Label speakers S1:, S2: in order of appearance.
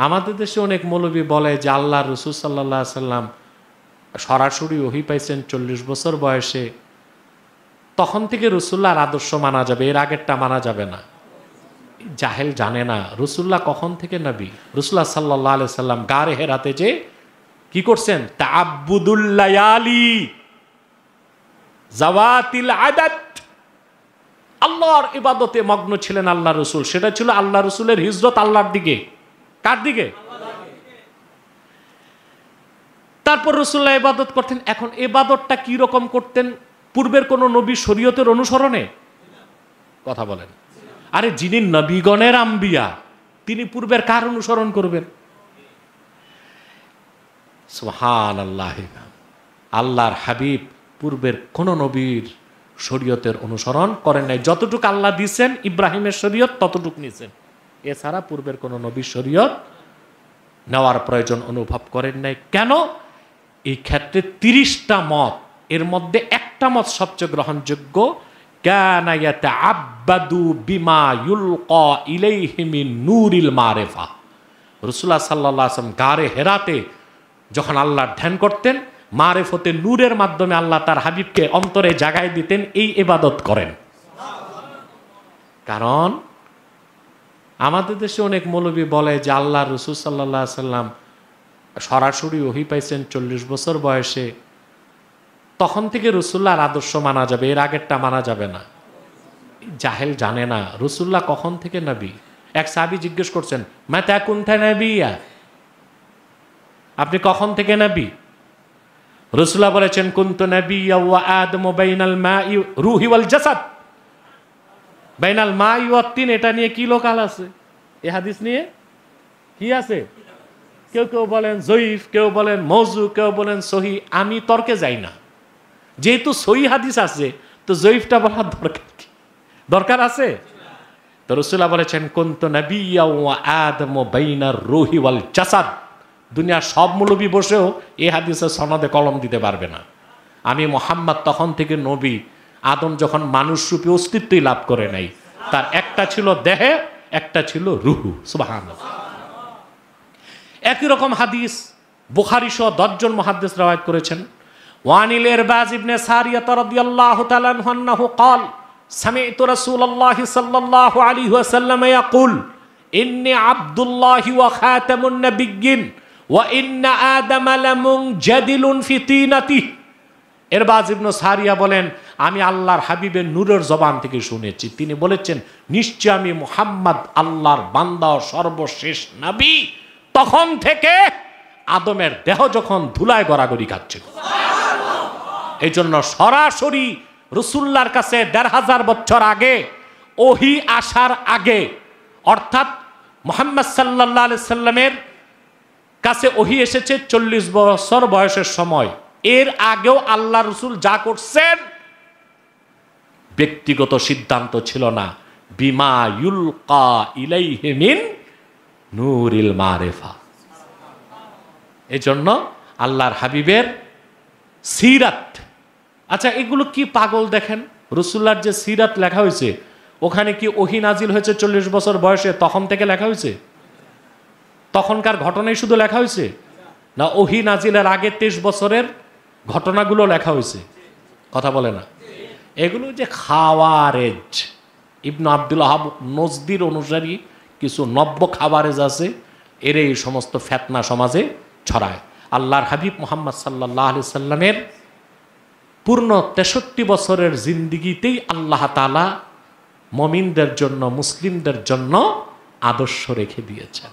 S1: আমাদের দেশে অনেক মৌলবী বলে যে আল্লাহ রসুল সাল্লাল্লাহু আলাইহি সাল্লাম সরাসরি ওহী পাইছেন 40 বছর বয়সে, তখন থেকে রসুল্লাহর আদর্শ মানা যাবে, এর আগেরটা মানা যাবে না। জাহেল জানে না রসুল্লাহ কখন থেকে নবী। রসুল্লাহ সাল্লাল্লাহু আলাইহি সাল্লাম গারে হেরাতে যে কি করছেন, তাআব্বুদুল লায়ালি জাওয়াতিল আদাদ, আল্লাহর ইবাদতে মগ্ন ছিলেন আল্লাহ রসুল। সেটা ছিল আল্লাহ রসুলের হিজরত আল্লাহর দিকে। কার দিকে? তারপর রসুল্লাহ ইবাদত করতেন। এখন ইবাদতটা কি রকম করতেন? পূর্বের কোন নবীর শরীয়তের অনুসরণে? কথা বলেন। আরে যিনি নবীগণের আম্বিয়া, তিনি পূর্বের কার অনুসরণ করবেন? সুবহানাল্লাহ। আল্লাহর হাবিব পূর্বের কোন নবীর শরীয়তের অনুসরণ করেন নাই। যতটুকু আল্লাহ দিয়েছেন ইব্রাহিমের শরীয়ত ততটুকু নিয়েছেন, এছাড়া পূর্বের কোন নবীর শরীয়ত নেওয়ার প্রয়োজন অনুভব করেন নাই। কেন? এই ক্ষেত্রে 30টা মত, এর মধ্যে একটা মত সবচেয়ে গ্রহণযোগ্য। কানা ইয়াতাআব্বাদু বিমা ইউলকা ইলাইহি মিন নূরিল মারিফা। রাসূলুল্লাহ সাল্লাল্লাহু আলাইহি ওয়াসাল্লাম গারে হেরাতে যখন আল্লাহর ধ্যান করতেন, মারিফতে নূরের মাধ্যমে আল্লাহ তার হাবিবকে অন্তরে জাগায় দিতেন, এই ইবাদত করেন। কারণ আমাদের দেশে অনেক মৌলবী বলে যে আল্লাহ রসুল সাল্লাল্লাহু আলাইহি সাল্লাম সরাসরি ওহী পাইছেন 40 বছর বয়সে, তখন থেকে রসুল্লাহর আদর্শ মানা যাবে, এর আগেরটা মানা যাবে না। জাহেল জানে না রসুল্লাহ কখন থেকে নবী। এক সাহাবী জিজ্ঞেস করছেন, মাতা কুনতা নবিয়্যা, আপনি কখন থেকে নবী? রাসূলুল্লাহ বলেছেন, কুনতু নবিয়্যা ওয়া আদমু বাইনাল মাই রূহি ওয়াল জাসাদ। বাইনাল মাই ওয়া তিন, এটা নিয়ে কি লোকাল আছে? এই হাদিস নিয়ে কি আছে? কেউ কেউ বলেন জয়ীফ, কেউ বলেন মওযু, কেউ বলেন সহি। আমি তর্কে যাই না, যেহেতু সহি হাদিস আছে তো জয়ীফটা বলার দরকার কি? দরকার আছে? তো রাসূলুল্লাহ বলেছেন, কুনতু নবিয়্যা ওয়া আদমু বাইনার রূহি ওয়াল জাসাদ। দুনিয়ার সব মৌলবী বসেও এই হাদিসের সনদে কলম দিতে পারবে না। আমি মুহাম্মদ তখন থেকে নবী, আদম যখন মানুষরূপী অস্তিত্বই লাভ করে নাই। তার একটা ছিল দেহে, একটা ছিল রুহু। সুবহানাল্লাহ। একই রকম হাদিস বুখারী সহ 10 জন মুহাদ্দিস রওয়ায়াত করেছেন। ওয়ানিল ইরবাজ ইবনে সারিয়া রাদিয়াল্লাহু তাআলা আনহু قال سمعت رسول الله صلى الله عليه وسلم يقول إني عبد الله وخاتم النبيين وإن آدم لمنجدل في طينته। ইরবাজ ইবনে সারিয়া বলেন, আমি আল্লাহর হাবিবের নূরের জবান থেকে শুনেছি, তিনি বলেছেন, নিশ্চয় আমি মুহাম্মদ আল্লাহর বান্দা ও সর্বশেষ নবী। তখন থেকে আদমের দেহ যখন ধুলায় গড়াগড়ি খাচ্ছিল, এই জন্য সরাসরি রাসূলুল্লাহর কাছে ১৫০০ বছর আগে, ওহী আসার আগে, অর্থাৎ মুহাম্মদ সাল্লাল্লাহু আলাইহি সাল্লামের কাছে ওহী এসেছে 40 বছর বয়সের সময়। এর আগেও আল্লাহ রসুল যা করছেন ব্যক্তিগত সিদ্ধান্ত ছিল না, বিমা ইউলকা ইলাইহি মিন নূরিল মারিফা। এজন্য আল্লাহর হাবিবের সিরাত, আচ্ছা এগুলো কি পাগল দেখেন, রাসূলুল্লাহর যে সিরাত লেখা হয়েছে ওখানে কি ওহী নাজিল হয়েছে 40 বছর বয়সে তখন থেকে লেখা হয়েছে? তখনকার ঘটনাই শুধু লেখা হয়েছে না ওহী নাজিলের আগে 23 বছরের ঘটনাগুলো লেখা হয়েছে? কথা বলে না। এগুলো যে খাওয়ারেজ, ইবনে আব্দুল ওয়াহাব নজদির অনুসারী কিছু নব্য খাওয়ারেজ আছে, এর এই সমস্ত ফিতনা সমাজে ছড়ায়। আল্লাহর হাবিব মুহাম্মদ সাল্লাল্লাহু আলাইহি সাল্লামের পূর্ণ 63 বছরের জিন্দিগিতেই আল্লাহ তাআলা মুমিনদের জন্য, মুসলিমদের জন্য আদর্শ রেখে দিয়েছেন।